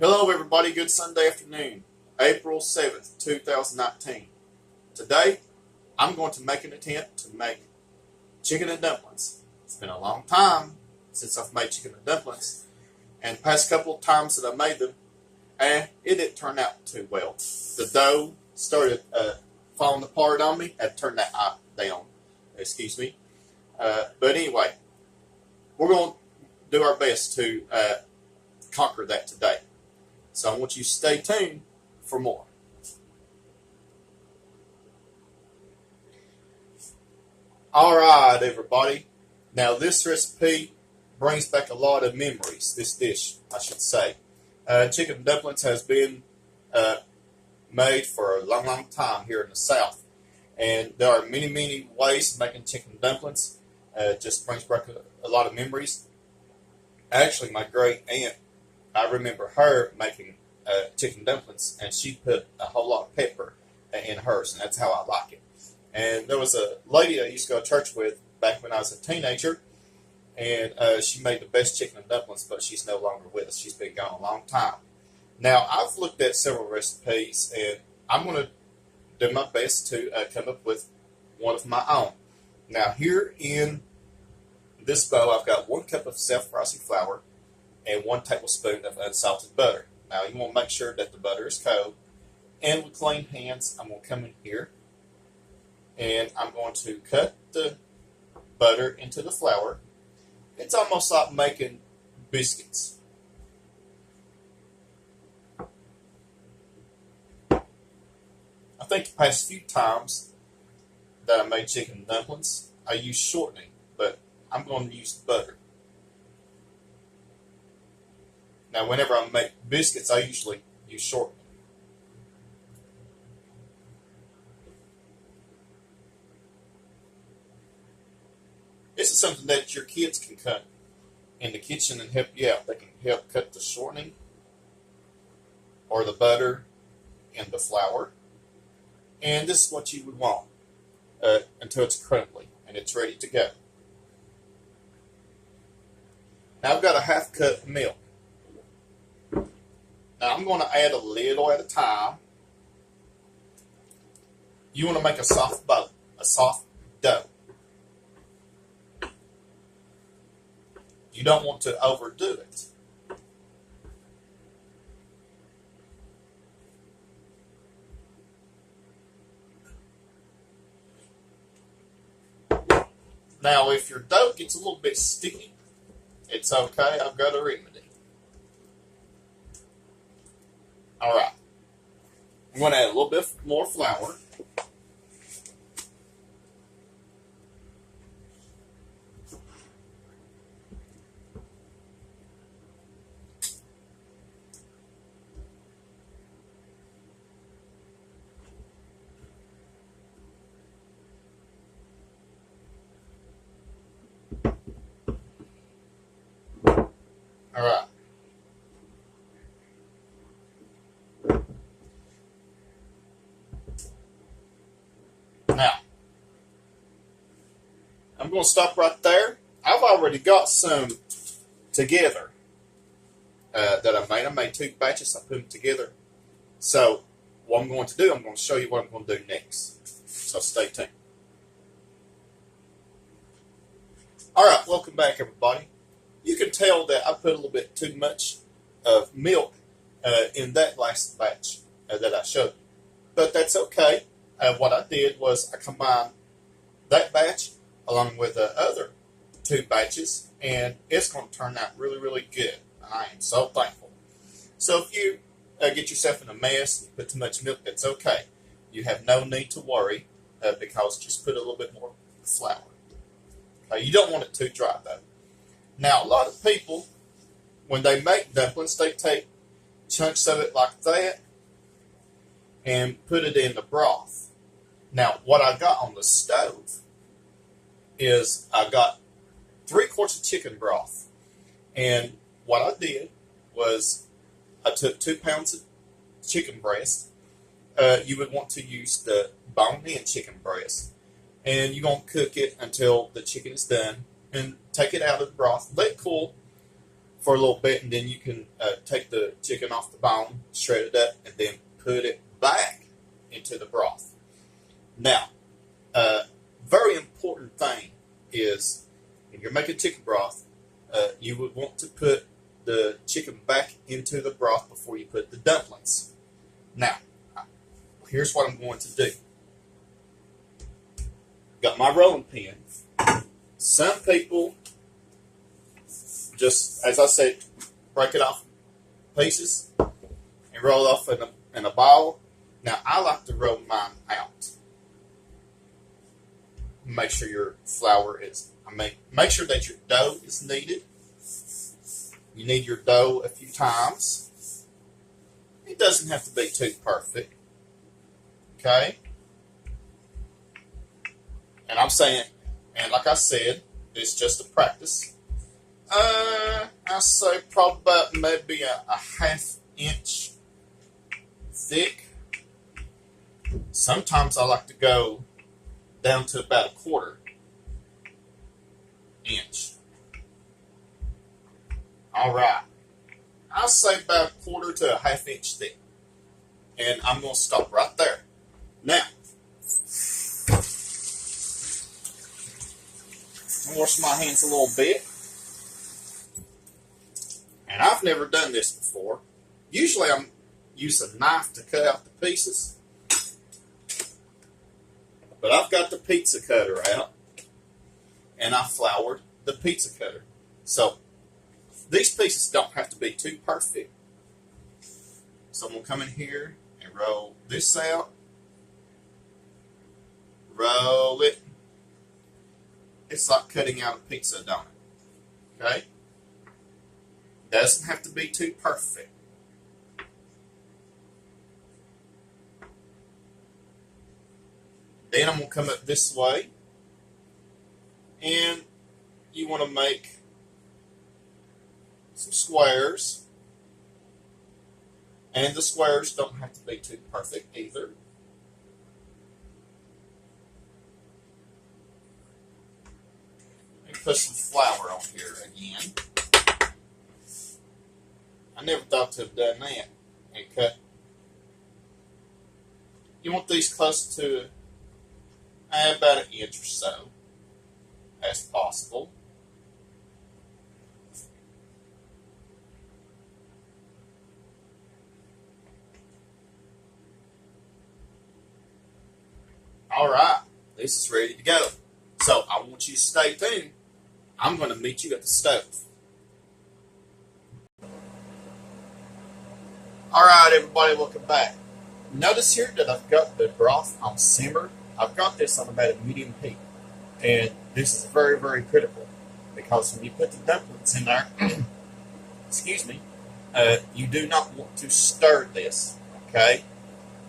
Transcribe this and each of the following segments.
Hello everybody, good Sunday afternoon, April 7th, 2019. Today, I'm going to make an attempt to make chicken and dumplings. It's been a long time since I've made chicken and dumplings, and the past couple of times that I made them, it didn't turn out too well. The dough started falling apart on me. I had to turn that down, excuse me. But anyway, we're going to do our best to conquer that today. So I want you to stay tuned for more. All right, everybody. Now this recipe brings back a lot of memories. This dish, I should say. Chicken and dumplings has been made for a long, long time here in the South. And there are many, many ways of making chicken and dumplings. It just brings back a lot of memories. Actually, my great aunt, I remember her making chicken dumplings, and she put a whole lot of pepper in hers, and that's how I like it. And there was a lady I used to go to church with back when I was a teenager, and she made the best chicken and dumplings, but she's no longer with us. She's been gone a long time. Now, I've looked at several recipes, and I'm going to do my best to come up with one of my own. Now, here in this bowl, I've got 1 cup of self-rising flour and 1 tablespoon of unsalted butter. Now, you want to make sure that the butter is cold. And with clean hands, I'm going to come in here and I'm going to cut the butter into the flour. It's almost like making biscuits. I think the past few times that I made chicken and dumplings, I used shortening, but I'm going to use butter. Now, whenever I make biscuits, I usually use shortening. This is something that your kids can cut in the kitchen and help you out. They can help cut the shortening or the butter and the flour. And this is what you would want until it's crumbly and it's ready to go. Now, I've got a 1/2 cup of milk. Now, I'm going to add a little at a time. You want to make a soft dough. You don't want to overdo it. Now, if your dough gets a little bit sticky, it's okay. I've got a remedy. All right. I'm going to add a little bit more flour. All right. Now, I'm going to stop right there. I've already got some together that I made. I made 2 batches. I put them together. So, what I'm going to do, I'm going to show you what I'm going to do next. So, stay tuned. All right, welcome back, everybody. You can tell that I put a little bit too much of milk in that last batch that I showed you. But that's okay. What I did was I combined that batch along with the other 2 batches, and it's going to turn out really, really good. I am so thankful. So if you get yourself in a mess, you put too much milk, that's okay. You have no need to worry because just put a little bit more flour. Okay, you don't want it too dry, though. Now, a lot of people, when they make dumplings, they take chunks of it like that and put it in the broth. Now, what I got on the stove is I got 3 quarts of chicken broth. And what I did was I took 2 pounds of chicken breast. You would want to use the bone-in chicken breast. And you're going to cook it until the chicken is done. And take it out of the broth. Let it cool for a little bit, and then you can take the chicken off the bone, shred it up, and then put it back into the broth. Now, very important thing is when you're making chicken broth, you would want to put the chicken back into the broth before you put the dumplings. Now, here's what I'm going to do. Got my rolling pin. Some people just, as I said, break it off pieces and roll it off in a ball. Now, I like to roll mine out. Make sure your flour is, make sure that your dough is kneaded. You knead your dough a few times. It doesn't have to be too perfect. Okay? And I'm saying, and like I said, it's just a practice. I say probably about maybe a ½ inch thick. Sometimes I like to go down to about a ½ inch. All right. I'll say about a quarter to a ½ inch thick. And I'm going to stop right there. Now, I'm going to wash my hands a little bit. And I've never done this before. Usually I'm using a knife to cut out the pieces. But I've got the pizza cutter out. And I floured the pizza cutter. So, these pieces don't have to be too perfect. So I'm going to come in here and roll this out. Roll it. It's like cutting out a pizza, don't it? Okay? Doesn't have to be too perfect. Then I'm going to come up this way. And you want to make some squares. And the squares don't have to be too perfect either. Let me put some flour on here again. I never thought to have done that. And cut. You want these close to about an inch or so, as possible. All right, this is ready to go. So I want you to stay tuned. I'm going to meet you at the stove. All right, everybody, welcome back. Notice here that I've got the broth on simmer. I've got this on about a medium heat. And this is very, very critical because when you put the dumplings in there, excuse me, you do not want to stir this, okay?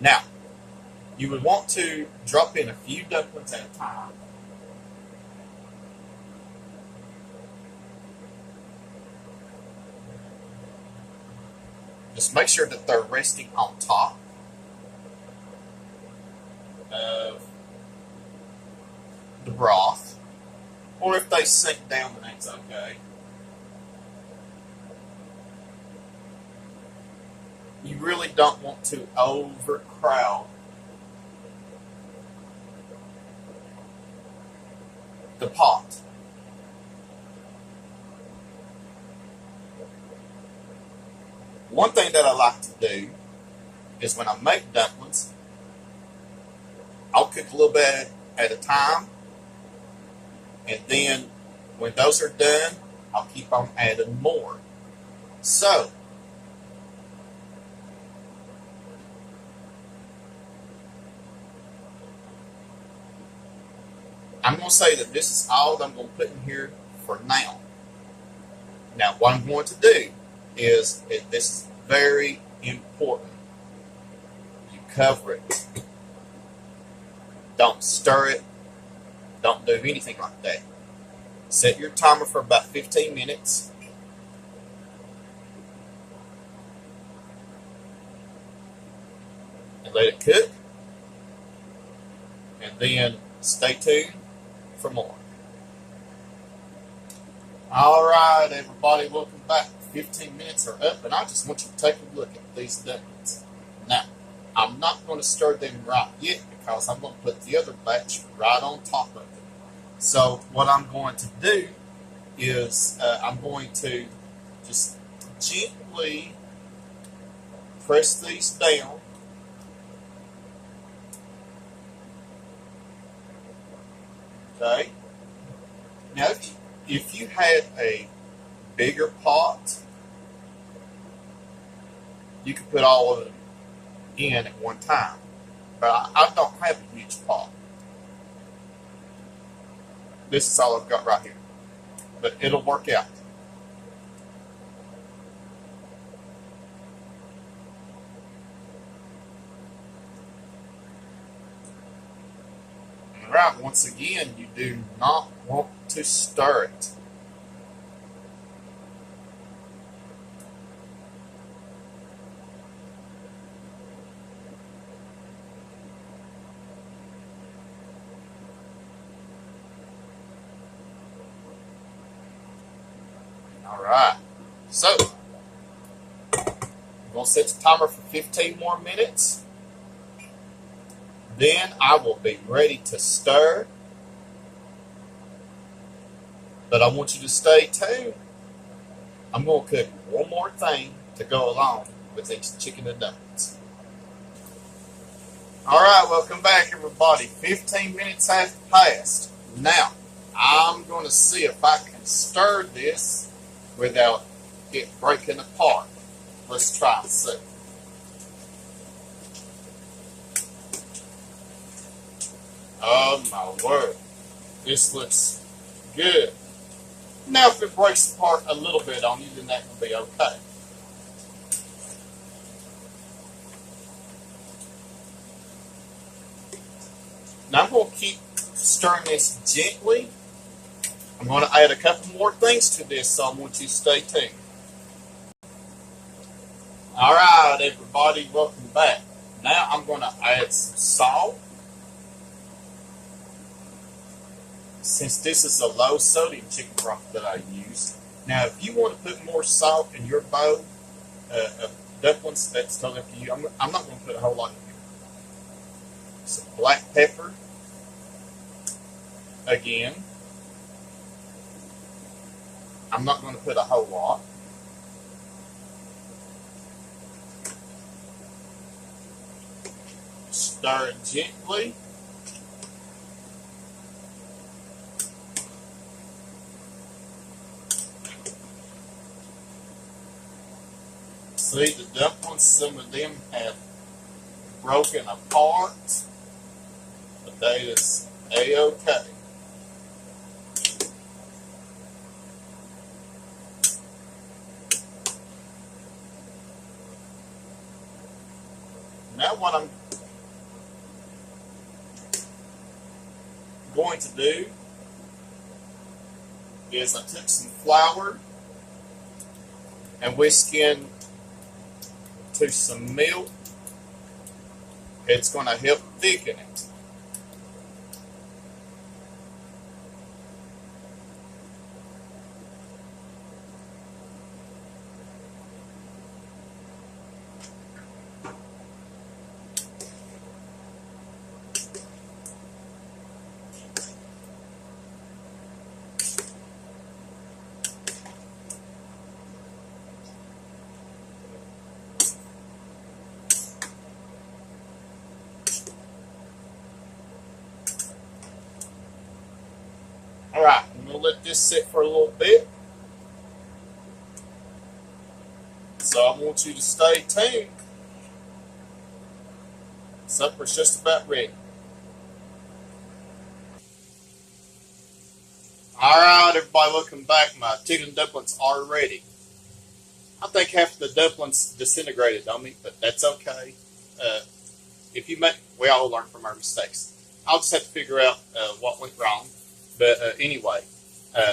Now, you would want to drop in a few dumplings at a time. Just make sure that they're resting on top of the broth. Or if they sink down, then that's okay. You really don't want to overcrowd the pot. One thing that I like to do is when I make dumplings, I'll cook a little bit at a time, and then when those are done, I'll keep on adding more. So, I'm going to say that this is all that I'm going to put in here for now. Now, what I'm going to do is this is very important. You cover it. Don't stir it. Don't do anything like that. Set your timer for about 15 minutes. And let it cook. And then stay tuned for more. Alright, everybody, welcome back. 15 minutes are up, and I just want you to take a look at these dumplings. Now, I'm not going to stir them right yet because I'm going to put the other batch right on top of it. So what I'm going to do is I'm going to just gently press these down. Okay. Now, if you had a bigger pot, you could put all of them in at one time. But I don't have a huge pot. This is all I've got right here. But it'll work out. Alright, once again, you do not want to stir it. Alright, so I'm going to set the timer for 15 more minutes. Then I will be ready to stir. But I want you to stay tuned. I'm going to cook one more thing to go along with these chicken and dumplings. Alright, welcome back everybody. 15 minutes have passed. Now, I'm going to see if I can stir this without it breaking apart. Let's try and see. Oh my word. This looks good. Now if it breaks apart a little bit on you, then that will be okay. Now I'm going to keep stirring this gently. I'm going to add a couple more things to this, so I want you to stay tuned. Alright everybody, welcome back. Now I'm going to add some salt. Since this is a low sodium chicken broth that I use. Now if you want to put more salt in your bowl of dumplings, that's totally up to you. I'm not going to put a whole lot in here. Some black pepper. Again. I'm not going to put a whole lot. Stir it gently. See, the dumplings, some of them have broken apart, but that is A-okay. Now what I'm going to do is I took some flour and whisked in to some milk. It's going to help thicken it. Alright, I'm going to let this sit for a little bit. So I want you to stay tuned. Supper's just about ready. Alright everybody, welcome back. My chicken dumplings are ready. I think half the dumplings disintegrated on me, but that's okay. If you make, we all learn from our mistakes. I'll just have to figure out what went wrong. But anyway,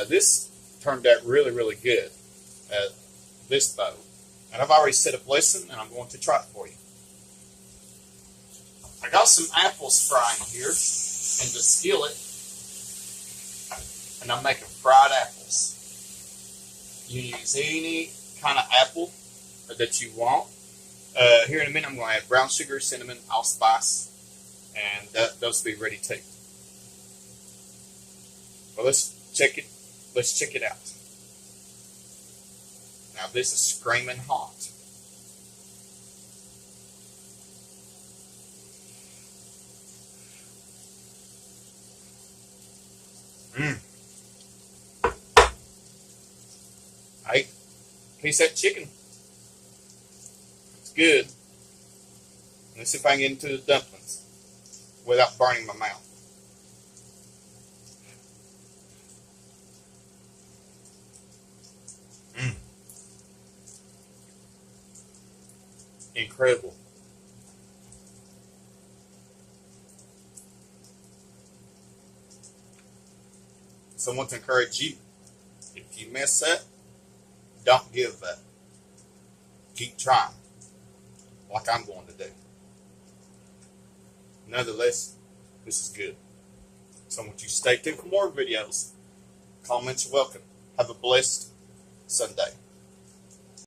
this turned out really, really good, this bowl. And I've already set a blessing, and I'm going to try it for you. I got some apples frying here in the skillet, and I'm making fried apples. You use any kind of apple that you want. Here in a minute, I'm going to add brown sugar, cinnamon, allspice, and those will be ready too. Well, let's check it. Let's check it out. Now this is screaming hot. Hey, piece of that chicken. It's good. Let's see if I can get into the dumplings without burning my mouth. Incredible. So I want to encourage you. If you mess up, don't give up. Keep trying, like I'm going to do. Nonetheless, this is good. So I want you to stay tuned for more videos. Comments are welcome. Have a blessed Sunday.